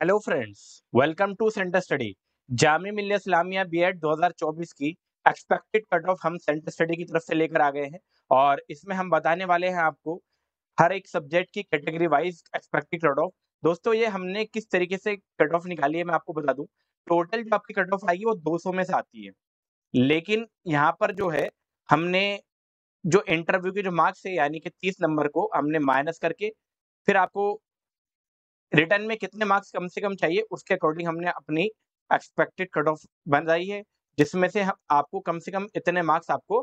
Hello friends, welcome to centre study. Jamia Millia Islamia BEd 2024 की expected cut off हम centre study की तरफ से लेकर आ गए हैं और इसमें हम बताने वाले हैं आपको हर एक सब्जेक्ट की category wise expected cut of. दोस्तों, ये हमने किस तरीके से कट ऑफ निकाली है मैं आपको बता दूं। टोटल जो आपकी कट ऑफ आएगी वो 200 में से आती है, लेकिन यहाँ पर जो है हमने जो इंटरव्यू के जो मार्क्स है यानी कि 30 नंबर को हमने माइनस करके फिर आपको रिटर्न में कितने मार्क्स कम से कम चाहिए उसके अकॉर्डिंग हमने अपनी एक्सपेक्टेड कट ऑफ बनाई है, जिसमें से हम आपको कम से कम इतने मार्क्स आपको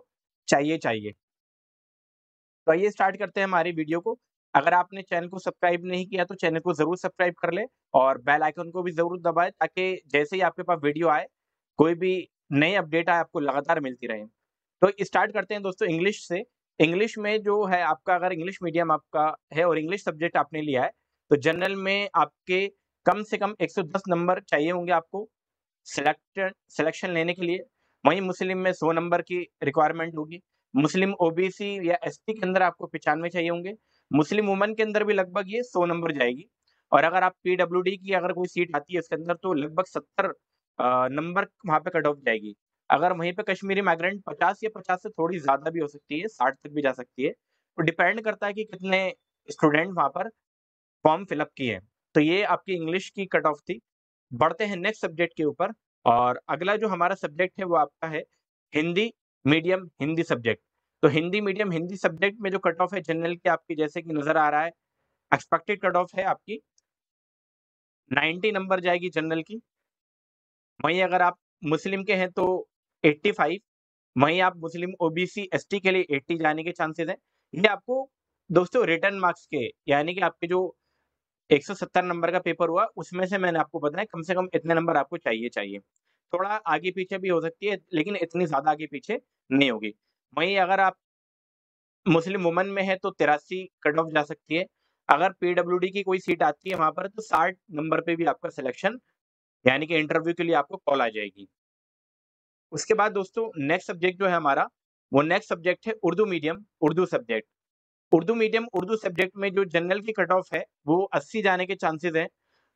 चाहिए। तो आइए स्टार्ट करते हैं हमारी वीडियो को। अगर आपने चैनल को सब्सक्राइब नहीं किया तो चैनल को जरूर सब्सक्राइब कर ले और बेल आइकन को भी जरूर दबाएं ताकि जैसे ही आपके पास वीडियो आए, कोई भी नई अपडेट आए, आपको लगातार मिलती रहे। तो स्टार्ट करते हैं दोस्तों इंग्लिश से। इंग्लिश में जो है आपका, अगर इंग्लिश मीडियम आपका है और इंग्लिश सब्जेक्ट आपने लिया है तो जनरल में आपके कम से कम 110 नंबर चाहिए होंगे आपको सिलेक्शन लेने के लिए। वहीं मुस्लिम में 100 नंबर की रिक्वायरमेंट होगी। मुस्लिम ओबीसी या एसटी के अंदर आपको 95 चाहिए होंगे। मुस्लिम वुमन के अंदर भी लगभग ये 100 नंबर जाएगी। और अगर आप पीडब्ल्यूडी की अगर कोई सीट आती है इसके अंदर तो लगभग 70 नंबर वहाँ पे कट ऑफ जाएगी। अगर वहीं पे कश्मीरी माइग्रेंट 50 या 50 से थोड़ी ज़्यादा भी हो सकती है, 60 तक भी जा सकती है। तो डिपेंड करता है कि कितने स्टूडेंट वहाँ पर फॉर्म फिलअप किए हैं। तो ये आपकी इंग्लिश की कट ऑफ थी। बढ़ते हैं नेक्स्ट सब्जेक्ट के ऊपर और अगला जो हमारा सब्जेक्ट है वो आपका है हिंदी मीडियम हिंदी सब्जेक्ट। तो हिंदी मीडियम हिंदी सब्जेक्ट में जो कट ऑफ है जनरल की आपकी, जैसे कि नज़र आ रहा है, एक्सपेक्टेड कट ऑफ है आपकी 90 नंबर जाएगी जनरल की। वहीं अगर आप मुस्लिम के हैं तो 85। वहीं आप मुस्लिम ओबीसी एसटी के लिए 80 जाने के चांसेस हैं। ये आपको दोस्तों रिटर्न मार्क्स के, यानी कि आपके जो 170 नंबर का पेपर हुआ उसमें से मैंने आपको बताया कम से कम इतने नंबर आपको चाहिए। थोड़ा आगे पीछे भी हो सकती है लेकिन इतनी ज़्यादा आगे पीछे नहीं होगी। वहीं अगर आप मुस्लिम वुमन में है तो 83 कट ऑफ जा सकती है। अगर पीडब्ल्यूडी की कोई सीट आती है वहाँ पर तो 60 नंबर पे भी आपका सिलेक्शन, यानी कि इंटरव्यू के लिए आपको कॉल आ जाएगी। उसके बाद दोस्तों नेक्स्ट सब्जेक्ट जो है हमारा, वो नेक्स्ट सब्जेक्ट है Urdu medium Urdu subject. Urdu medium Urdu subject में जो जनरल की कट ऑफ है वो 80 जाने के चांसेस हैं।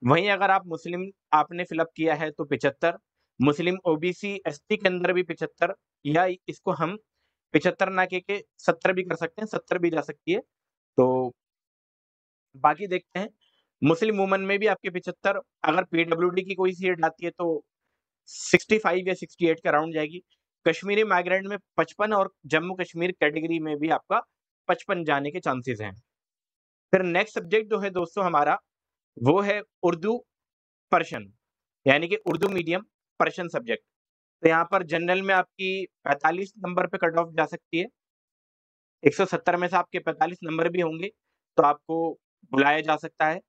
वहीं अगर आप मुस्लिम आपने फिलअप किया है तो 75। मुस्लिम ओबीसी एसटी के अंदर भी 75, या इसको हम 75 ना के 70 भी कर सकते हैं, 70 भी जा सकती है। तो बाकी देखते हैं। मुस्लिम वुमन में भी आपके 75। अगर पीडब्ल्यूडी की कोई सीट आती है तो 65 या 68 के अराउंड जाएगी। कश्मीरी माइग्रेंट में 55 और जम्मू कश्मीर कैटेगरी में भी आपका 55 जाने के चांसेस हैं। फिर नेक्स्ट सब्जेक्ट जो है दोस्तों हमारा, वो है उर्दू पर्शियन, यानी कि उर्दू मीडियम पर्शियन सब्जेक्ट। तो यहाँ पर जनरल में आपकी 45 नंबर पे कट ऑफ जा सकती है। 170 में से आपके 45 नंबर भी होंगे तो आपको बुलाया जा सकता है।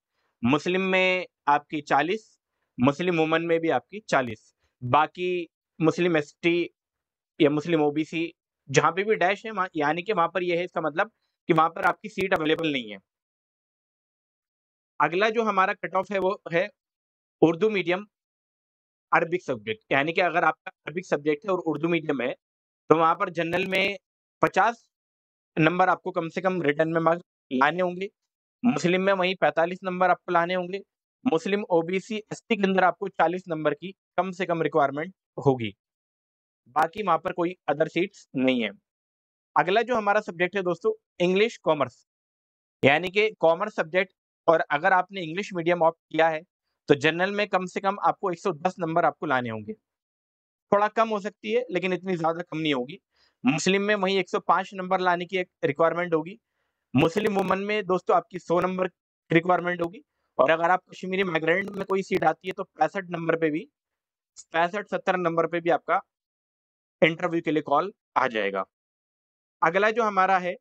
मुस्लिम में आपकी 40, मुस्लिम वुमन में भी आपकी 40। बाकी मुस्लिम एसटी या मुस्लिम ओबीसी जहाँ पे भी डैश है वहाँ, यानी कि वहाँ पर ये है, इसका मतलब कि वहाँ पर आपकी सीट अवेलेबल नहीं है। अगला जो हमारा कट ऑफ है वो है उर्दू मीडियम अरबिक सब्जेक्ट, यानी कि अगर आपका अरबिक सब्जेक्ट है और उर्दू मीडियम है तो वहाँ पर जनरल में 50 नंबर आपको कम से कम रिटर्न में मार्क्स लाने होंगे। मुस्लिम में वहीं 45 नंबर आपको लाने होंगे। मुस्लिम ओबीसी एसटी के अंदर आपको 40 नंबर की कम से कम रिक्वायरमेंट होगी। बाकी वहाँ पर कोई अदर सीट्स नहीं है। अगला जो हमारा सब्जेक्ट है दोस्तों, इंग्लिश कॉमर्स, यानी कि कॉमर्स सब्जेक्ट। और अगर आपने इंग्लिश मीडियम ऑप्ट किया है तो जनरल में कम से कम आपको 110 नंबर आपको लाने होंगे। थोड़ा कम हो सकती है लेकिन इतनी ज़्यादा कम नहीं होगी। मुस्लिम में वहीं 105 नंबर लाने की एक रिक्वायरमेंट होगी। मुस्लिम वुमन में दोस्तों आपकी 100 नंबर की रिक्वायरमेंट होगी। और अगर आप कश्मीरी माइग्रेंट में कोई सीट आती है तो 65 नंबर पे भी, 65-70 नंबर पे भी आपका इंटरव्यू के लिए कॉल आ जाएगा। अगला जो हमारा है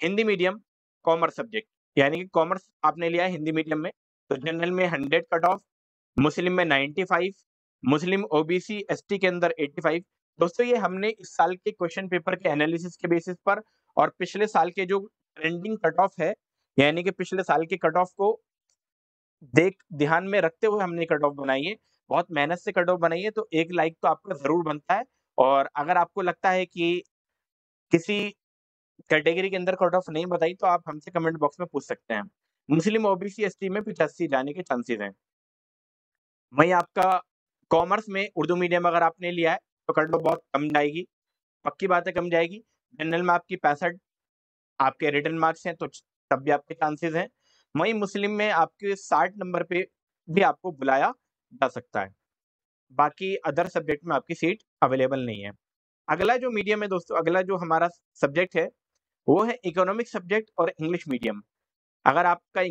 हिंदी मीडियम कॉमर्स सब्जेक्ट, यानी कि कॉमर्स आपने लिया है हिंदी मीडियम में तो जनरल में 100 कट ऑफ, मुस्लिम में 95, मुस्लिम ओबीसी एसटी के अंदर 85। दोस्तों, ये हमने इस साल के क्वेश्चन पेपर के एनालिसिस के बेसिस पर और पिछले साल के जो ट्रेंडिंग कट ऑफ है, यानी कि पिछले साल के कट ऑफ को ध्यान में रखते हुए हमने कट ऑफ बनाई है। बहुत मेहनत से कट ऑफ बनाई है तो एक लाइक तो आपका जरूर बनता है। और अगर आपको लगता है कि किसी कैटेगरी के अंदर कट ऑफ नहीं बताई तो आप हमसे कमेंट बॉक्स में पूछ सकते हैं। मुस्लिम ओबीसी एसटी में 85 जाने के चांसेस हैं। वहीं आपका कॉमर्स में उर्दू मीडियम अगर आपने लिया है तो कट ऑफ बहुत कम जाएगी, पक्की बात है कम जाएगी। जनरल में आपकी 65 आपके रिटन मार्क्स हैं तो तब भी आपके चांसेस हैं। वहीं मुस्लिम में आपके 60 नंबर पे भी आपको बुलाया जा सकता है। बाकी अदर सब्जेक्ट में आपकी सीट अवेलेबल नहीं है। अगला जो मीडियम है दोस्तों, अगला जो हमारा सब्जेक्ट है वो है इकोनॉमिक सब्जेक्ट और इंग्लिश मीडियम। अगर आपका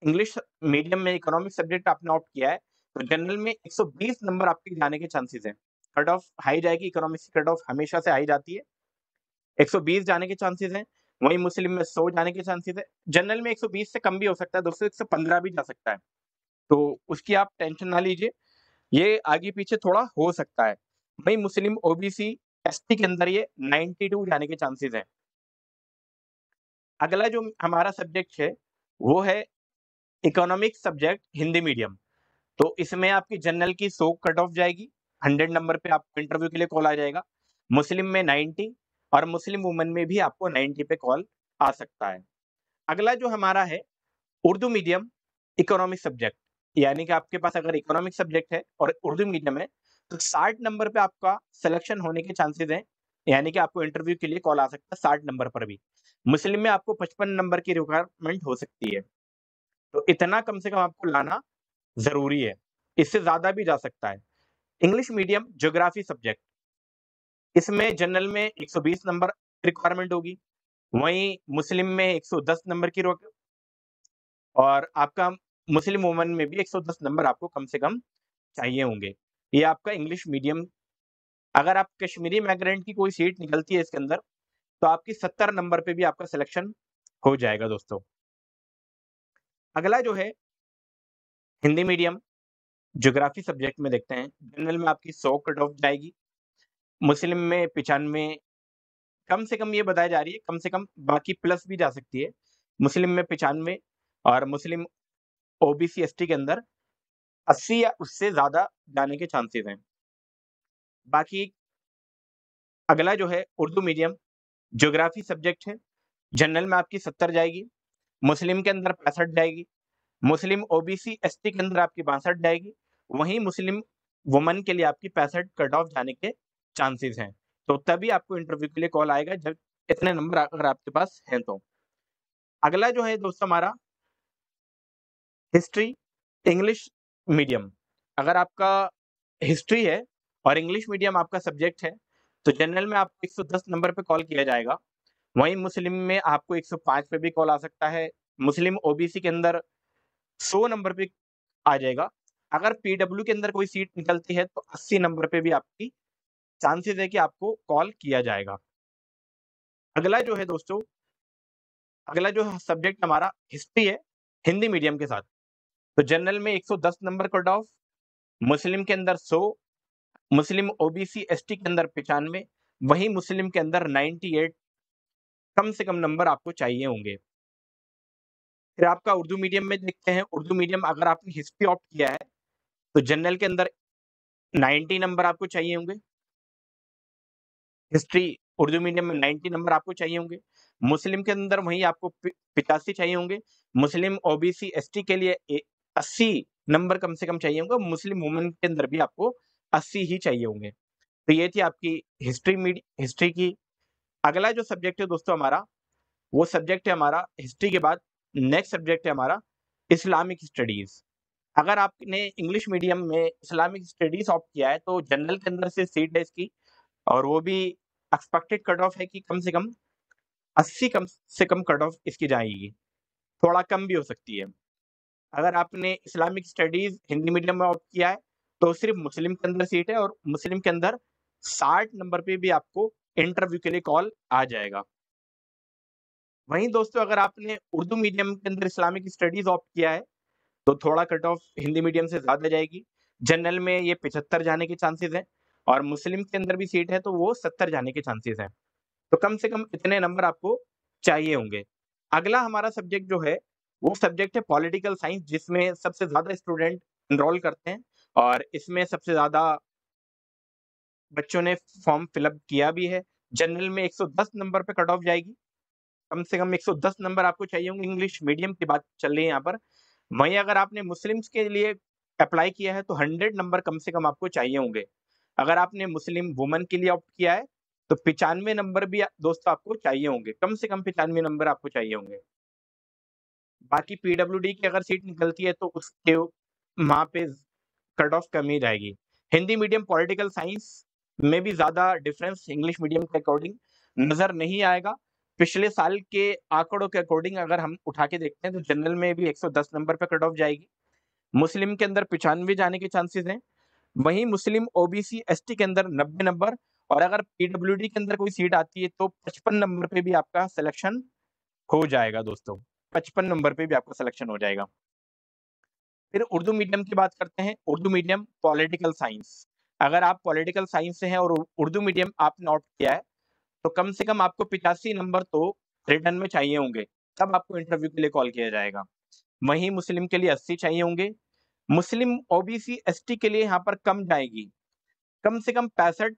इंग्लिश मीडियम में इकोनॉमिक सब्जेक्ट आपने ऑप्ट किया है तो जनरल में 120 नंबर आपके जाने के चांसेस हैं। कट ऑफ हाई जाएगी, इकोनॉमिक्स की कट ऑफ हमेशा से हाई जाती है, 120 जाने के चांसेस हैं। वहीं मुस्लिम में 100 जाने के चांसेस है। जनरल में 120 से कम भी हो सकता है दोस्तों, 115 भी जा सकता है, तो उसकी आप टेंशन ना लीजिए, ये आगे पीछे थोड़ा हो सकता है। वहीं मुस्लिम ओबीसी एसटी के अंदर ये 92 जाने के चांसेस हैं। अगला जो हमारा सब्जेक्ट है वो है इकोनॉमिक सब्जेक्ट हिंदी मीडियम। तो इसमें आपकी जनरल की 100 कट ऑफ जाएगी, 100 नंबर पे आपको इंटरव्यू के लिए कॉल आ जाएगा। मुस्लिम में 90 और मुस्लिम वुमेन में भी आपको 90 पे कॉल आ सकता है। अगला जो हमारा है उर्दू मीडियम इकोनॉमिक सब्जेक्ट, यानी कि आपके पास अगर इकोनॉमिक सब्जेक्ट है और उर्दू मीडियम है तो 60 नंबर पे आपका सिलेक्शन होने के चांसेस हैं, यानी कि आपको इंटरव्यू के लिए कॉल आ सकता है 60 नंबर पर भी। मुस्लिम में आपको 55 नंबर की रिक्वायरमेंट हो सकती है, तो इतना कम से कम आपको लाना ज़रूरी है, इससे ज़्यादा भी जा सकता है। इंग्लिश मीडियम ज्योग्राफी सब्जेक्ट, इसमें जनरल में 120 नंबर रिक्वायरमेंट होगी, वहीं मुस्लिम में 110 नंबर की और आपका मुस्लिम वुमन में भी 110 नंबर आपको कम से कम चाहिए होंगे। ये आपका इंग्लिश मीडियम। अगर आप कश्मीरी माइग्रेंट की कोई सीट निकलती है इसके अंदर तो आपकी 70 नंबर पे भी आपका सिलेक्शन हो जाएगा दोस्तों। अगला जो है हिंदी मीडियम ज्योग्राफी सब्जेक्ट में देखते हैं। जनरल में आपकी 100 कट ऑफ जाएगी, मुस्लिम में 95, कम से कम ये बताई जा रही है, कम से कम बाकी प्लस भी जा सकती है। मुस्लिम में 95 और मुस्लिम ओबीसी एसटी के अंदर 80 या उससे ज़्यादा जाने के चांसेस हैं। बाकी अगला जो है उर्दू मीडियम ज्योग्राफी सब्जेक्ट है। जनरल में आपकी 70 जाएगी, मुस्लिम के अंदर 65 जाएगी, मुस्लिम ओबीसी एसटी के अंदर आपकी 62 जाएगी, वहीं मुस्लिम वुमन के लिए आपकी 65 कट ऑफ जाने के चांसेस हैं। तो तभी आपको इंटरव्यू के लिए कॉल आएगा जब इतने नंबर अगर आपके पास हैं तो। अगला जो है दोस्तों हमारा हिस्ट्री इंग्लिश मीडियम। अगर आपका हिस्ट्री है और इंग्लिश मीडियम आपका सब्जेक्ट है तो जनरल में आपको 110 नंबर पे कॉल किया जाएगा, वहीं मुस्लिम में आपको 105 पे भी कॉल आ सकता है, मुस्लिम ओबीसी के अंदर 100 नंबर पे आ जाएगा। अगर पीडब्ल्यू के अंदर कोई सीट निकलती है तो 80 नंबर पे भी आपकी चांसेस है कि आपको कॉल किया जाएगा। अगला जो है दोस्तों, अगला जो सब्जेक्ट हमारा हिस्ट्री है हिंदी मीडियम के साथ। तो जनरल में 110 नंबर कट ऑफ, मुस्लिम के अंदर 100, मुस्लिम ओबीसी एसटी के अंदर 95, वहीं मुस्लिम के अंदर 98 कम से कम नंबर आपको चाहिए होंगे। फिर आपका उर्दू मीडियम में देखते हैं, उर्दू मीडियम अगर आपने हिस्ट्री ऑप्ट किया है तो जनरल के अंदर 90 नंबर आपको चाहिए होंगे। हिस्ट्री उर्दू मीडियम में 90 नंबर आपको चाहिए होंगे। मुस्लिम के अंदर वहीं आपको 85 चाहिए होंगे। मुस्लिम ओबीसी एसटी के लिए 80 नंबर कम से कम चाहिए होंगे। मुस्लिम वुमेन के अंदर भी आपको 80 ही चाहिए होंगे। तो ये थी आपकी हिस्ट्री की। अगला जो सब्जेक्ट है दोस्तों हमारा, वो सब्जेक्ट है हमारा हिस्ट्री के बाद नेक्स्ट सब्जेक्ट है हमारा इस्लामिक स्टडीज। अगर आपने इंग्लिश मीडियम में इस्लामिक स्टडीज ऑप्ट किया है तो जनरल के अंदर से सीट है इसकी, और वो भी एक्सपेक्टेड कट ऑफ है कि कम से कम 80 कम से कम कट ऑफ इसकी जाएगी, थोड़ा कम भी हो सकती है। अगर आपने इस्लामिक स्टडीज हिंदी मीडियम में ऑप्ट किया है तो सिर्फ मुस्लिम के अंदर सीट है और मुस्लिम के अंदर 60 नंबर पे भी आपको इंटरव्यू के लिए कॉल आ जाएगा। वहीं दोस्तों अगर आपने उर्दू मीडियम के अंदर इस्लामिक स्टडीज ऑप्ट किया है तो थोड़ा कट ऑफ हिंदी मीडियम से ज़्यादा जाएगी। जनरल में ये 75 जाने के चांसेस हैं और मुस्लिम के अंदर भी सीट है तो वो 70 जाने के चांसेस हैं। तो कम से कम इतने नंबर आपको चाहिए होंगे। अगला हमारा सब्जेक्ट जो है, वो सब्जेक्ट है पॉलिटिकल साइंस, जिसमें सबसे ज़्यादा स्टूडेंट एनरोल करते हैं और इसमें सबसे ज़्यादा बच्चों ने फॉर्म फिल अप किया भी है। जनरल में 110 नंबर पे कट ऑफ जाएगी, कम से कम 110 नंबर आपको चाहिए होंगे। इंग्लिश मीडियम की बात चल रही है यहाँ पर। वहीं अगर आपने मुस्लिम्स के लिए अप्लाई किया है तो 100 नंबर कम से कम आपको चाहिए होंगे। अगर आपने मुस्लिम वुमन के लिए ऑप्ट किया है तो 95 नंबर भी दोस्तों आपको चाहिए होंगे, कम से कम 95 नंबर आपको चाहिए होंगे। बाकी पीडब्ल्यूडी की अगर सीट निकलती है तो उसके वहाँ पे कट ऑफ कम ही जाएगी। हिंदी मीडियम पॉलिटिकल साइंस में भी ज़्यादा डिफरेंस इंग्लिश मीडियम के अकॉर्डिंग नज़र नहीं आएगा। पिछले साल के आंकड़ों के अकॉर्डिंग अगर हम उठा के देखते हैं तो जनरल में भी 110 नंबर पे कट ऑफ जाएगी। मुस्लिम के अंदर 95 जाने के चांसेस हैं। वहीं मुस्लिम ओबीसी एसटी के अंदर 90 नंबर, और अगर पीडब्ल्यूडी के अंदर कोई सीट आती है तो 55 नंबर पे भी आपका सिलेक्शन हो जाएगा दोस्तों। 55 नंबर पे भी आपका सिलेक्शन हो जाएगा। फिर उर्दू मीडियम की बात करते हैं। उर्दू मीडियम पॉलिटिकल साइंस, अगर आप पॉलिटिकल साइंस से हैं और उर्दू मीडियम आपने ऑप्ट किया है तो कम से कम आपको 85 नंबर तो रिटर्न में चाहिए होंगे, तब आपको इंटरव्यू के लिए कॉल किया जाएगा। वहीं मुस्लिम के लिए 80 चाहिए होंगे। मुस्लिम ओबीसी एसटी के लिए यहाँ पर कम जाएगी, कम से कम 65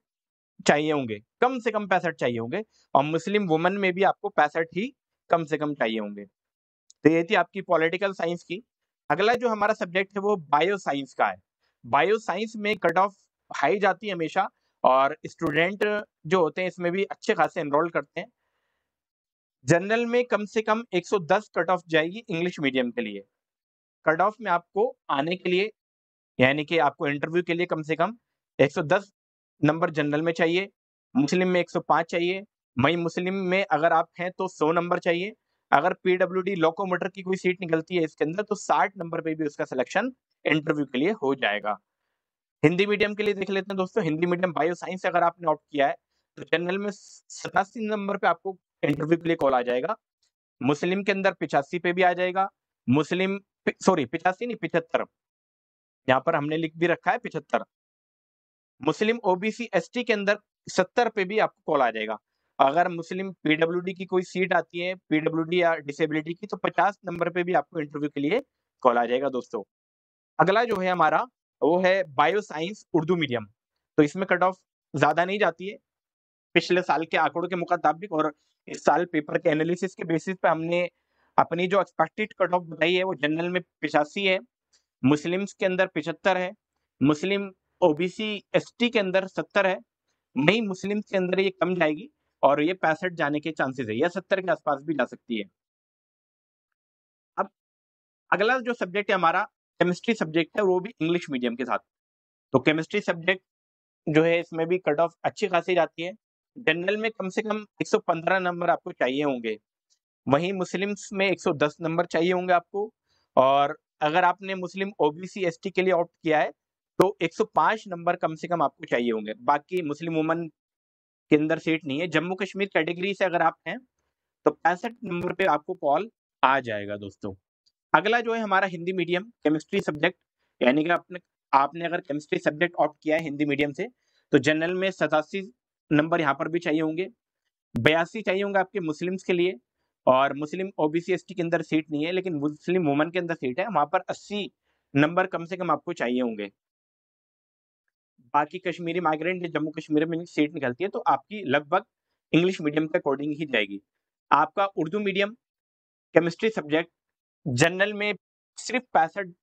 चाहिए होंगे, कम से कम 65 चाहिए होंगे। और मुस्लिम वुमन में भी आपको 65 ही कम से कम चाहिए होंगे। तो ये थी आपकी पॉलिटिकल साइंस की। अगला जो हमारा सब्जेक्ट है वो बायो साइंस का है। बायो साइंस में कट ऑफ हाई जाती है हमेशा, और स्टूडेंट जो होते हैं इसमें भी अच्छे खासे एनरोल करते हैं। जनरल में कम से कम 110 कट ऑफ जाएगी इंग्लिश मीडियम के लिए। कट ऑफ में आपको आने के लिए, यानी कि आपको इंटरव्यू के लिए कम से कम 110 नंबर जनरल में चाहिए, मुस्लिम में 105 चाहिए, वहीं मुस्लिम में अगर आप हैं तो 100 नंबर चाहिए। अगर पीडब्ल्यूडी लोकोमोटर की कोई सीट निकलती है इसके अंदर तो 60 नंबर पे भी उसका सिलेक्शन इंटरव्यू के लिए हो जाएगा। हिंदी मीडियम के लिए देख लेते हैं दोस्तों। हिंदी मीडियम बायो साइंस अगर आपने ऑप्ट किया है तो जनरल में 87 नंबर पे आपको इंटरव्यू के लिए कॉल आ जाएगा। मुस्लिम के अंदर 85 पे भी आ जाएगा। मुस्लिम सॉरी 85 नहीं 75, यहाँ पर हमने लिख भी रखा है 75। मुस्लिम ओबीसी एसटी के अंदर 70 पे भी आपको कॉल आ जाएगा। अगर मुस्लिम पीडब्ल्यूडी की कोई सीट आती है पीडब्ल्यूडी या डिसेबिलिटी की तो 50 नंबर पे भी आपको इंटरव्यू के लिए कॉल आ जाएगा दोस्तों। अगला जो है हमारा वो है बायो साइंस उर्दू मीडियम। तो इसमें कट ऑफ ज्यादा नहीं जाती है पिछले साल के आंकड़ों के मुताबिक, और इस साल पेपर के एनालिसिस के बेसिस पे हमने अपनी जो एक्सपेक्टेड कट ऑफ बताई है वो जनरल में 85 है, मुस्लिम्स के अंदर 75 है, मुस्लिम ओबीसी एसटी के अंदर 70 है, नहीं मुस्लिम के अंदर ये कम जाएगी और ये 65 जाने के चांसेस है, या 70 के आसपास भी जा सकती है। अब अगला जो सब्जेक्ट है हमारा केमिस्ट्री सब्जेक्ट है, वो भी इंग्लिश मीडियम के साथ। तो केमिस्ट्री सब्जेक्ट जो है इसमें भी कट ऑफ अच्छी खासी जाती है। जनरल में कम से कम 115 नंबर आपको चाहिए होंगे, वहीं मुस्लिम्स में 110 नंबर चाहिए होंगे आपको, और अगर आपने मुस्लिम ओबीसी एसटी के लिए ऑप्ट किया है तो 105 नंबर कम से कम आपको चाहिए होंगे। बाकी मुस्लिम वुमन के अंदर सीट नहीं है। जम्मू कश्मीर कैटेगरी से अगर आप हैं तो 65 नंबर पे आपको कॉल आ जाएगा दोस्तों। अगला जो है हमारा हिंदी मीडियम केमिस्ट्री सब्जेक्ट, यानी कि आपने आपने अगर केमिस्ट्री सब्जेक्ट ऑप्ट किया है हिंदी मीडियम से तो जनरल में 87 नंबर यहाँ पर भी चाहिए होंगे, 82 चाहिए होंगे आपके मुस्लिम्स के लिए, और मुस्लिम ओबीसी एसटी के अंदर सीट नहीं है लेकिन मुस्लिम वुमन के अंदर सीट है, वहां पर 80 नंबर कम से कम आपको चाहिए होंगे। बाकी कश्मीरी माइग्रेंट जम्मू कश्मीर में सीट निकलती है तो आपकी लगभग इंग्लिश मीडियम के अकॉर्डिंग ही जाएगी। आपका Urdu medium chemistry subject general में सिर्फ 65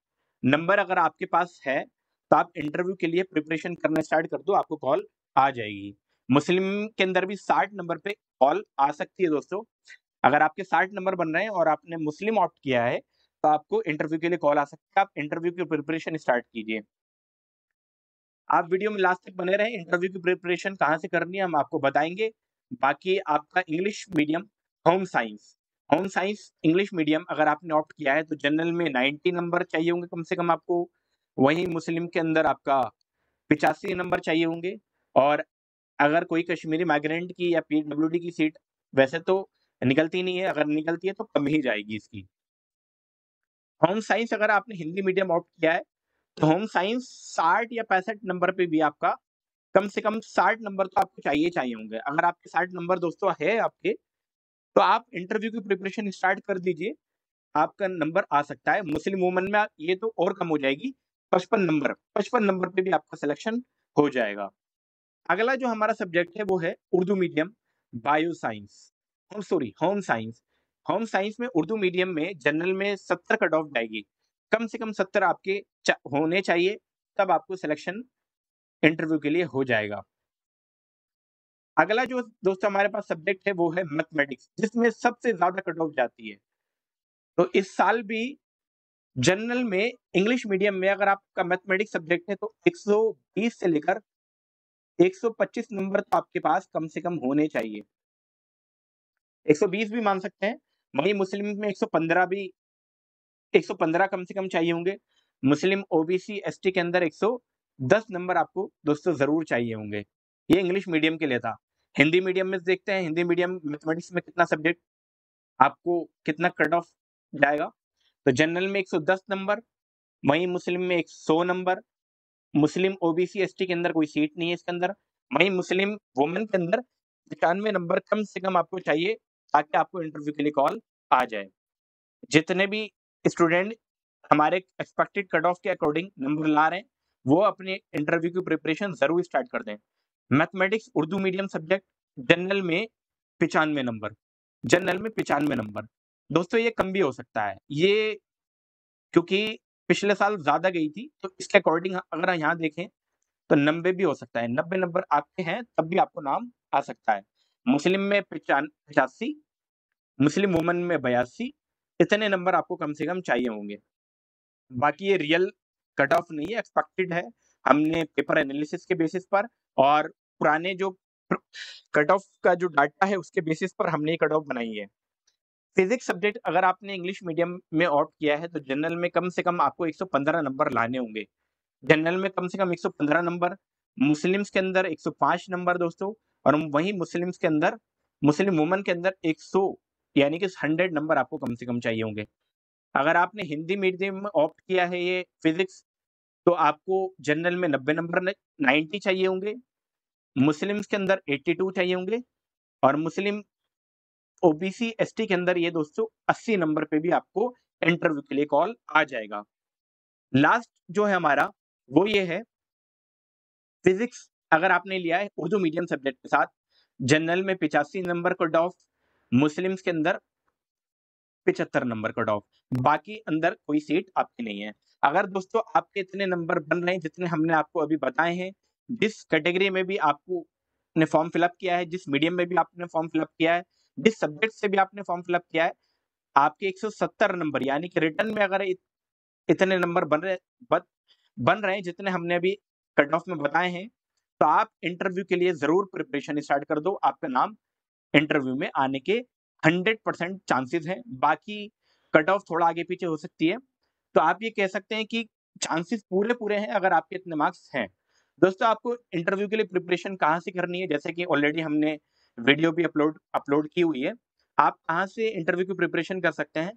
नंबर अगर आपके पास है तो आप इंटरव्यू के लिए प्रिपरेशन करना स्टार्ट कर दो, आपको कॉल आ जाएगी। मुस्लिम के अंदर भी 60 नंबर पे कॉल आ सकती है दोस्तों। अगर आपके 60 नंबर बन रहे हैं और आपने मुस्लिम ऑप्ट किया है तो आपको इंटरव्यू के लिए कॉल आ सकती है, आप इंटरव्यू की प्रिपरेशन स्टार्ट कीजिए। आप वीडियो में लास्ट तक बने रहें, इंटरव्यू की प्रिपरेशन कहाँ से करनी है हम आपको बताएंगे। बाकी आपका English medium home science, home science English medium अगर आपने ऑप्ट किया है तो जनरल में 90 नंबर चाहिए होंगे कम से कम आपको, वहीं मुस्लिम के अंदर आपका 85 नंबर चाहिए होंगे, और अगर कोई कश्मीरी माइग्रेंट की या पीडब्ल्यूडी की सीट वैसे तो निकलती नहीं है, अगर निकलती है तो कम ही जाएगी इसकी। होम साइंस अगर आपने हिंदी मीडियम ऑप्ट किया है तो होम साइंस 60 या 65 नंबर पे भी आपका कम से कम 60 नंबर तो आपको चाहिए चाहिए होंगे। अगर आपके 60 नंबर दोस्तों है आपके तो आप इंटरव्यू की प्रिपरेशन स्टार्ट कर दीजिए, आपका नंबर आ सकता है। मुस्लिम वुमन में ये तो और कम हो जाएगी, 55 नंबर पे भी आपका सिलेक्शन हो जाएगा। अगला जो हमारा सब्जेक्ट है वो है Urdu medium bio science, sorry home science. Home science में उर्दू मीडियम में जनरल में 70 कट ऑफ जाएगी, कम से कम 70 आपके होने चाहिए, तब आपको सिलेक्शन इंटरव्यू के लिए हो जाएगा। अगला जो दोस्तों हमारे पास सब्जेक्ट है वो है मैथमेटिक्स, जिसमें सबसे ज्यादा कट ऑफ जाती है। तो इस साल भी जनरल में इंग्लिश मीडियम में अगर आपका मैथमेटिक्स सब्जेक्ट है तो 120 से लेकर 125 नंबर तो आपके पास कम से कम होने चाहिए। 120 भी मान सकते हैं। वहीं मुस्लिम में 115 भी 115 कम से कम चाहिए होंगे। मुस्लिम ओबीसी एसटी के अंदर 110 नंबर आपको दोस्तों जरूर चाहिए होंगे। ये इंग्लिश मीडियम के लिए था। हिंदी मीडियम में देखते हैं, हिंदी मीडियम मैथमेटिक्स में कितना सब्जेक्ट आपको कितना कट ऑफ जाएगा। तो जनरल में 110 नंबर, वहीं मुस्लिम में 100 नंबर, मुस्लिम ओबीसी एसटी के अंदर कोई सीट नहीं है इसके अंदर, वहीं मुस्लिम वुमेन के अंदर 95 नंबर कम से कम आपको चाहिए ताकि आपको इंटरव्यू के लिए कॉल आ जाए। जितने भी स्टूडेंट हमारे एक्सपेक्टेड कट ऑफ के अकॉर्डिंग नंबर ला रहे हैं, वो अपने इंटरव्यू की प्रिपरेशन जरूर स्टार्ट कर दें। Mathematics Urdu medium subject general में 95 नंबर, जनरल में 95 नंबर। दोस्तों ये कम भी हो सकता है, ये क्योंकि पिछले साल ज्यादा गई थी, तो इसके अकॉर्डिंग अगर हम यहाँ देखें तो 90 भी हो सकता है। 90 नंबर आपके हैं तब भी आपको नाम आ सकता है। मुस्लिम में 85, मुस्लिम वुमन में 82, इतने नंबर आपको कम से कम चाहिए होंगे। बाकी ये रियल कट ऑफ नहीं है, एक्सपेक्टेड है। हमने पेपर एनालिसिस के बेसिस पर और पुराने जो कट ऑफ का जो डाटा है उसके बेसिस पर हमने ये कट ऑफ बनाई है। फिजिक्स सब्जेक्ट अगर आपने इंग्लिश मीडियम में ऑप्ट किया है तो जनरल में कम से कम आपको 115 नंबर लाने होंगे। जनरल में कम से कम 115 नंबर, मुस्लिम्स के अंदर 105 नंबर दोस्तों, और वहीं मुस्लिम्स के अंदर मुस्लिम वुमन के अंदर 100 यानी कि 100 नंबर आपको कम से कम चाहिए होंगे। अगर आपने हिंदी मीडियम में ऑप्ट किया है ये फिजिक्स, तो आपको जनरल में 90 नंबर 90 चाहिए होंगे, मुस्लिम्स के अंदर 82 चाहिए होंगे, और मुस्लिम ओबीसी एसटी के अंदर ये दोस्तों 80 नंबर पे भी आपको इंटरव्यू के लिए कॉल आ जाएगा। लास्ट जो है हमारा वो ये है फिजिक्स, अगर आपने लिया है उर्दू मीडियम सब्जेक्ट के साथ, जनरल में 85 नंबर कट ऑफ, मुस्लिम्स के अंदर 75 नंबर कट ऑफ, बाकी अंदर कोई सीट आपकी नहीं है। अगर दोस्तों आपके इतने नंबर बन रहे हैं जितने हमने आपको अभी बताए हैं, जिस कैटेगरी में भी आपको ने फॉर्म फिलअप किया है, जिस मीडियम में भी आपने फॉर्म फिलअप किया है, जिस सब्जेक्ट से भी आपने फॉर्म फिलअप किया है, आपके 170 नंबर यानी कि रिटर्न में अगर इतने नंबर बन रहे हैं जितने हमने अभी कट ऑफ में बताए हैं, तो आप इंटरव्यू के लिए जरूर प्रिपरेशन स्टार्ट कर दो। आपका नाम इंटरव्यू में आने के 100% चांसेस हैं। बाकी कट ऑफ थोड़ा आगे पीछे हो सकती है, तो आप ये कह सकते हैं कि चांसेस पूरे पूरे हैं अगर आपके इतने मार्क्स हैं। दोस्तों आपको इंटरव्यू के लिए प्रिपरेशन कहाँ से करनी है, जैसे कि ऑलरेडी हमने वीडियो भी अपलोड की हुई है। आप कहाँ से इंटरव्यू की प्रिपरेशन कर सकते हैं,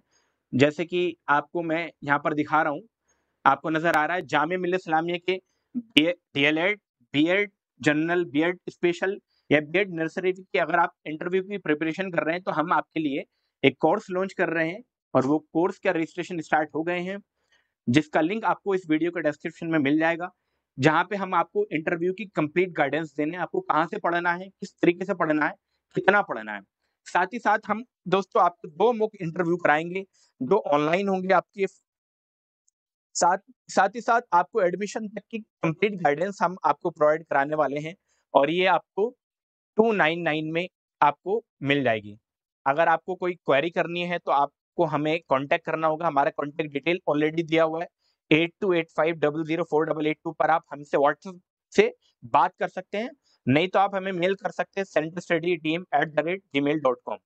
जैसे कि आपको मैं यहाँ पर दिखा रहा हूँ। आपको नजर आ रहा है जामिया मिल्लियत इस्लामिया के DElEd, BEd general, BEd special या बीएड नर्सरी की अगर आप इंटरव्यू की प्रिपरेशन कर रहे हैं तो हम आपके लिए एक कोर्स लॉन्च कर रहे हैं, और वो कोर्स का रजिस्ट्रेशन स्टार्ट हो गए हैं, जिसका लिंक आपको इस वीडियो के डिस्क्रिप्शन में मिल जाएगा, जहां पे हम आपको इंटरव्यू की कंप्लीट गाइडेंस देने, आपको कहां से पढ़ना है, किस तरीके से पढ़ना है, कितना पढ़ना है। साथ ही साथ हम दोस्तों आपको 2 मॉक इंटरव्यू कराएंगे, जो ऑनलाइन होंगे आपके साथ साथ ही साथ आपको एडमिशन तक की कंप्लीट गाइडेंस हम आपको प्रोवाइड कराने वाले हैं, और ये आपको 299 में आपको मिल जाएगी। अगर आपको कोई क्वेरी करनी है तो आपको हमें कांटेक्ट करना होगा। हमारा कांटेक्ट डिटेल ऑलरेडी दिया हुआ है, 8285004882 पर आप हमसे व्हाट्सएप से बात कर सकते हैं, नहीं तो आप हमें मेल कर सकते हैं centerstudyteam@gmail.com।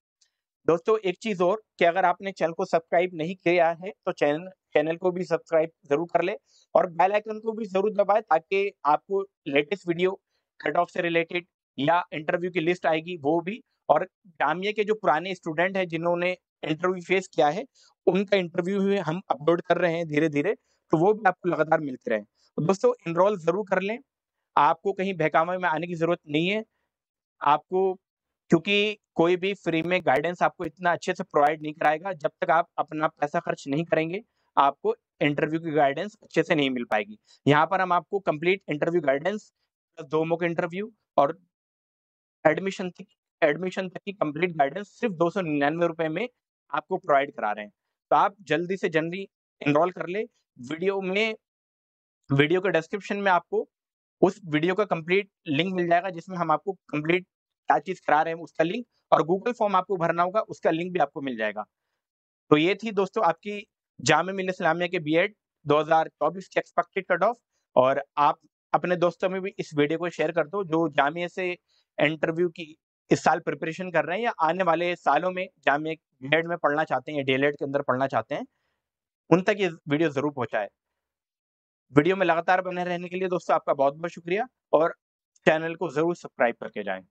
दोस्तों एक चीज और कि अगर आपने चैनल को सब्सक्राइब नहीं किया है तो चैनल को भी सब्सक्राइब जरूर कर ले, और बेल आइकन को भी जरूर दबाएं ताकि आपको लेटेस्ट वीडियो कट ऑफ से रिलेटेड या इंटरव्यू की लिस्ट आएगी वो भी, और जामिया के जो पुराने स्टूडेंट हैं जिन्होंने इंटरव्यू फेस किया है उनका इंटरव्यू भी हम अपलोड कर रहे हैं धीरे धीरे, तो वो भी आपको लगातार मिलते रहे। तो दोस्तों इनरोल जरूर कर लें, आपको कहीं बहकावे में आने की जरूरत नहीं है। आपको क्योंकि कोई भी फ्री में गाइडेंस आपको इतना अच्छे से प्रोवाइड नहीं कराएगा, जब तक आप अपना पैसा खर्च नहीं करेंगे, आपको इंटरव्यू की गाइडेंस अच्छे से नहीं मिल पाएगी। यहाँ पर हम आपको complete interview guidance plus 2 mock interview और एडमिशन तक की कंप्लीट गाइडेंस सिर्फ 299 रुपए में आपको प्रोवाइड करा रहे हैं। तो आप जल्दी से जल्दी एनरोल कर ले, वीडियो में वीडियो के डिस्क्रिप्शन में आपको उस वीडियो का कंप्लीट लिंक मिल जाएगा, जिसमें हम आपको कंप्लीट क्या चीज़ करा रहे हैं उसका लिंक, और गूगल फॉर्म आपको भरना होगा, उसका लिंक भी आपको मिल जाएगा। तो ये थी दोस्तों आपकी जामिया मिल्लिया इस्लामिया के बीएड 2024 की एक्सपेक्टेड कट ऑफ। और आप अपने दोस्तों में भी इस वीडियो को शेयर कर दो जो जामिया से इंटरव्यू की इस साल प्रिपरेशन कर रहे हैं या आने वाले सालों में जामिया बीएड में पढ़ना चाहते हैं या डीएलएड के अंदर पढ़ना चाहते हैं, उन तक ये वीडियो ज़रूर पहुँचाएँ। वीडियो में लगातार बने रहने के लिए दोस्तों आपका बहुत-बहुत शुक्रिया, और चैनल को ज़रूर सब्सक्राइब करके जाएँ।